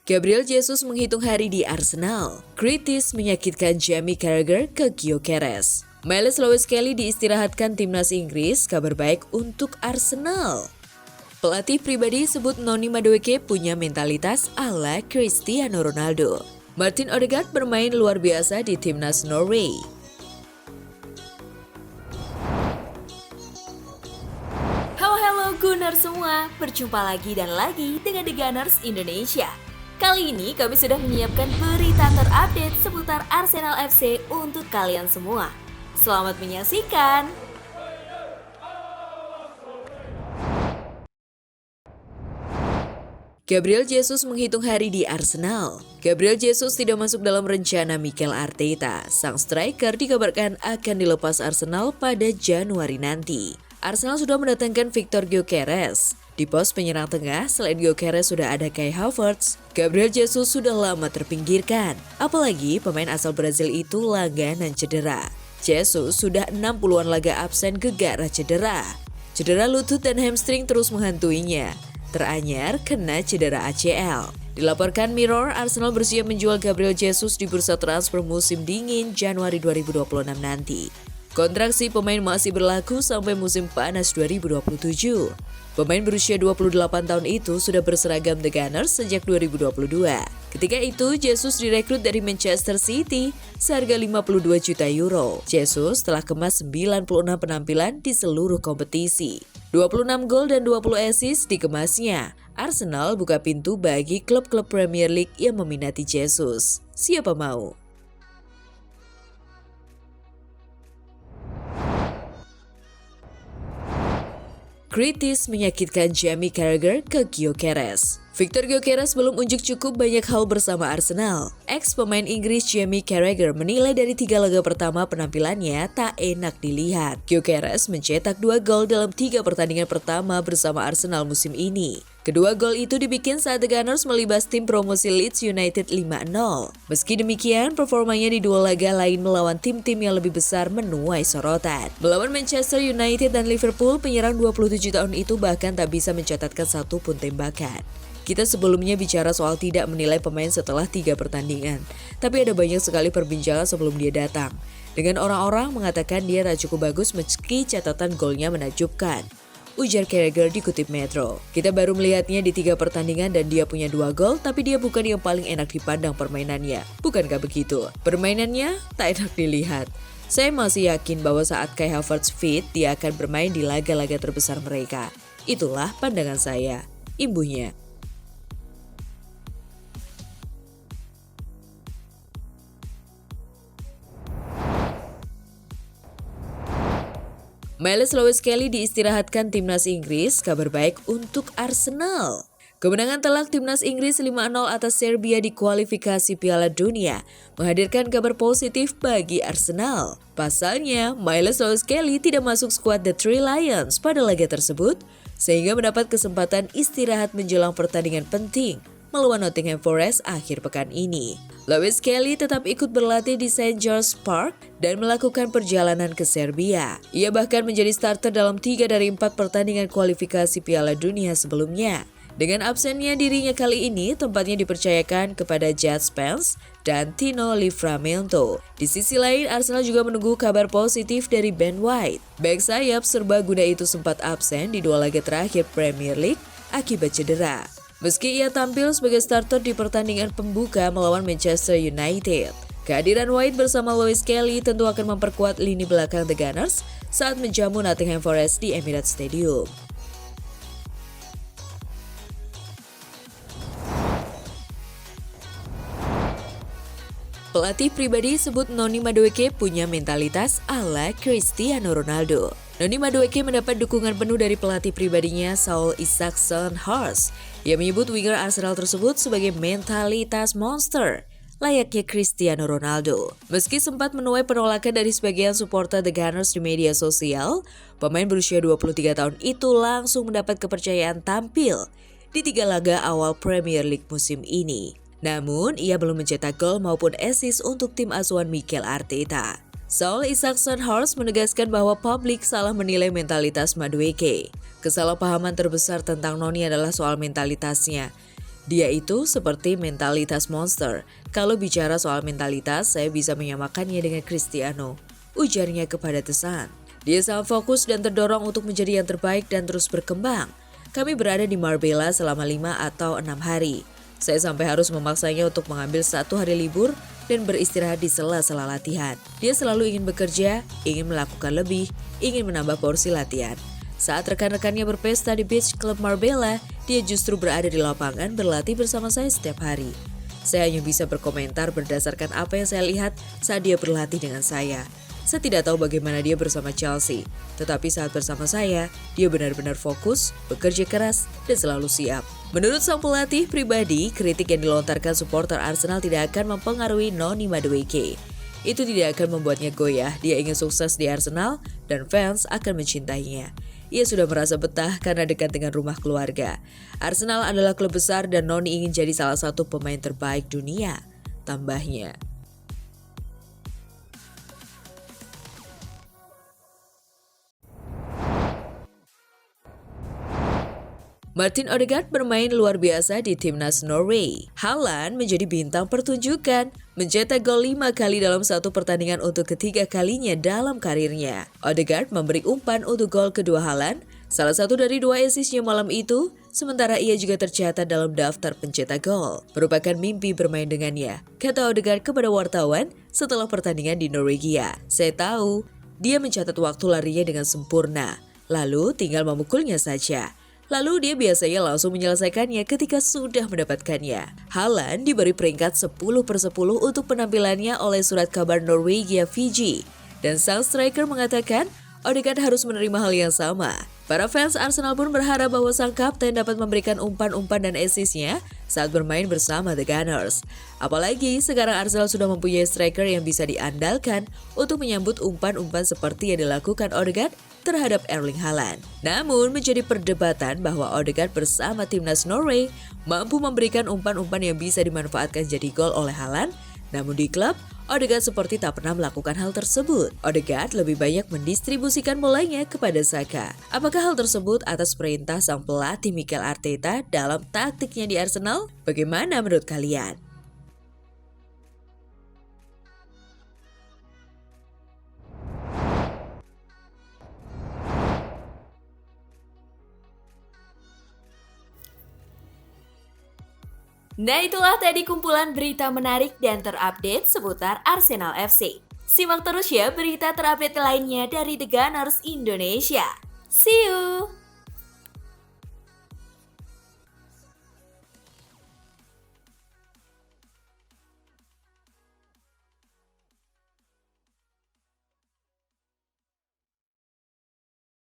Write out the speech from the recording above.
Gabriel Jesus menghitung hari di Arsenal. Kritis menyakitkan Jamie Carragher ke Gyökeres. Miles Lewis-Kelly diistirahatkan timnas Inggris, kabar baik untuk Arsenal. Pelatih pribadi sebut Noni Madueke punya mentalitas ala Cristiano Ronaldo. Martin Odegaard bermain luar biasa di timnas Norway. Halo Gunners semua, berjumpa lagi dan lagi dengan The Gunners Indonesia. Kali ini kami sudah menyiapkan berita terupdate seputar Arsenal FC untuk kalian semua. Selamat menyaksikan! Gabriel Jesus menghitung hari di Arsenal. Gabriel Jesus tidak masuk dalam rencana Mikel Arteta. Sang striker dikabarkan akan dilepas Arsenal pada Januari nanti. Arsenal sudah mendatangkan Victor Gyökeres. Di pos penyerang tengah, selain Gyökeres sudah ada Kai Havertz, Gabriel Jesus sudah lama terpinggirkan. Apalagi pemain asal Brazil itu langganan cedera. Jesus sudah 60-an laga absen gegara cedera. Cedera lutut dan hamstring terus menghantuinya. Teranyar kena cedera ACL. Dilaporkan Mirror, Arsenal bersiap menjual Gabriel Jesus di bursa transfer musim dingin Januari 2026 nanti. Kontrak si pemain masih berlaku sampai musim panas 2027. Pemain berusia 28 tahun itu sudah berseragam The Gunners sejak 2022. Ketika itu, Jesus direkrut dari Manchester City seharga 52 juta euro. Jesus telah kemas 96 penampilan di seluruh kompetisi. 26 gol dan 20 assist dikemasnya. Arsenal buka pintu bagi klub-klub Premier League yang meminati Jesus. Siapa mau? Kritis menyakitkan Jamie Carragher ke Gyökeres. Victor Gyökeres belum unjuk cukup banyak hal bersama Arsenal. Ex-pemain Inggris Jamie Carragher menilai dari 3 laga pertama penampilannya tak enak dilihat. Gyökeres mencetak 2 gol dalam 3 pertandingan pertama bersama Arsenal musim ini. Kedua gol itu dibikin saat The Gunners melibas tim promosi Leeds United 5-0. Meski demikian, performanya di 2 laga lain melawan tim-tim yang lebih besar menuai sorotan. Melawan Manchester United dan Liverpool, penyerang 27 tahun itu bahkan tak bisa mencatatkan 1 pun tembakan. Kita sebelumnya bicara soal tidak menilai pemain setelah 3 pertandingan. Tapi ada banyak sekali perbincangan sebelum dia datang. Dengan orang-orang mengatakan dia tak cukup bagus meski catatan golnya menakjubkan. Ujar Carragher dikutip Metro. Kita baru melihatnya di 3 pertandingan dan dia punya 2 gol, tapi dia bukan yang paling enak dipandang permainannya. Bukankah begitu? Permainannya tak enak dilihat. Saya masih yakin bahwa saat Kai Havertz fit, dia akan bermain di laga-laga terbesar mereka. Itulah pandangan saya. Imbuhnya. Miles Lewis-Kelly diistirahatkan timnas Inggris, kabar baik untuk Arsenal. Kemenangan telak timnas Inggris 5-0 atas Serbia di kualifikasi Piala Dunia menghadirkan kabar positif bagi Arsenal. Pasalnya, Miles Lewis-Kelly tidak masuk skuad The Three Lions pada laga tersebut, sehingga mendapat kesempatan istirahat menjelang pertandingan penting melawan Nottingham Forest akhir pekan ini. Lewis-Kelly tetap ikut berlatih di St. George's Park dan melakukan perjalanan ke Serbia. Ia bahkan menjadi starter dalam 3 dari 4 pertandingan kualifikasi Piala Dunia sebelumnya. Dengan absennya dirinya kali ini, tempatnya dipercayakan kepada Jad Spence dan Tino Livramento. Di sisi lain, Arsenal juga menunggu kabar positif dari Ben White. Bek sayap serbaguna itu sempat absen di 2 laga terakhir Premier League akibat cedera. Meski ia tampil sebagai starter di pertandingan pembuka melawan Manchester United, kehadiran White bersama Lewis-Kelly tentu akan memperkuat lini belakang The Gunners saat menjamu Nottingham Forest di Emirates Stadium. Pelatih pribadi sebut Noni Madueke punya mentalitas ala Cristiano Ronaldo. Noni Madueke mendapat dukungan penuh dari pelatih pribadinya Saul Isaksson-Hors. Ia menyebut winger Arsenal tersebut sebagai mentalitas monster, layaknya Cristiano Ronaldo. Meski sempat menuai penolakan dari sebagian supporter The Gunners di media sosial, pemain berusia 23 tahun itu langsung mendapat kepercayaan tampil di 3 laga awal Premier League musim ini. Namun, ia belum mencetak gol maupun assist untuk tim asuhan Mikel Arteta. Saul Isaksson-Hors menegaskan bahwa publik salah menilai mentalitas Madueke. Kesalahpahaman terbesar tentang Noni adalah soal mentalitasnya. Dia itu seperti mentalitas monster. Kalau bicara soal mentalitas, saya bisa menyamakannya dengan Cristiano, ujarnya kepada The Sun. Dia sangat fokus dan terdorong untuk menjadi yang terbaik dan terus berkembang. Kami berada di Marbella selama 5 atau 6 hari. Saya sampai harus memaksanya untuk mengambil 1 hari libur dan beristirahat di sela-sela latihan. Dia selalu ingin bekerja, ingin melakukan lebih, ingin menambah porsi latihan. Saat rekan-rekannya berpesta di Beach Club Marbella, dia justru berada di lapangan berlatih bersama saya setiap hari. Saya hanya bisa berkomentar berdasarkan apa yang saya lihat saat dia berlatih dengan saya. Saya tidak tahu bagaimana dia bersama Chelsea, tetapi saat bersama saya, dia benar-benar fokus, bekerja keras, dan selalu siap. Menurut sang pelatih pribadi, kritik yang dilontarkan supporter Arsenal tidak akan mempengaruhi Noni Madueke. Itu tidak akan membuatnya goyah, dia ingin sukses di Arsenal, dan fans akan mencintainya. Ia sudah merasa betah karena dekat dengan rumah keluarga. Arsenal adalah klub besar dan Noni ingin jadi salah satu pemain terbaik dunia, tambahnya. Martin Odegaard bermain luar biasa di timnas Norway. Haaland menjadi bintang pertunjukan, mencetak gol 5 kali dalam satu pertandingan untuk ketiga kalinya dalam karirnya. Odegaard memberi umpan untuk gol kedua Haaland, salah satu dari 2 assist-nya malam itu, sementara ia juga tercatat dalam daftar pencetak gol. Merupakan mimpi bermain dengannya, kata Odegaard kepada wartawan setelah pertandingan di Norwegia. Saya tahu, dia mencatat waktu larinya dengan sempurna, lalu tinggal memukulnya saja. Lalu dia biasanya langsung menyelesaikannya ketika sudah mendapatkannya. Haaland diberi peringkat 10/10 untuk penampilannya oleh surat kabar Norwegia Fiji. Dan sang striker mengatakan Odegaard harus menerima hal yang sama. Para fans Arsenal pun berharap bahwa sang kapten dapat memberikan umpan-umpan dan assist-nya saat bermain bersama The Gunners. Apalagi sekarang Arsenal sudah mempunyai striker yang bisa diandalkan untuk menyambut umpan-umpan seperti yang dilakukan Odegaard terhadap Erling Haaland. Namun menjadi perdebatan bahwa Odegaard bersama timnas Norway mampu memberikan umpan-umpan yang bisa dimanfaatkan jadi gol oleh Haaland. Namun di klub, Odegaard seperti tak pernah melakukan hal tersebut. Odegaard lebih banyak mendistribusikan bolanya kepada Saka. Apakah hal tersebut atas perintah sang pelatih Mikel Arteta dalam taktiknya di Arsenal? Bagaimana menurut kalian? Nah, itulah tadi kumpulan berita menarik dan terupdate seputar Arsenal FC. Simak terus ya berita terupdate lainnya dari The Gunners Indonesia. See you!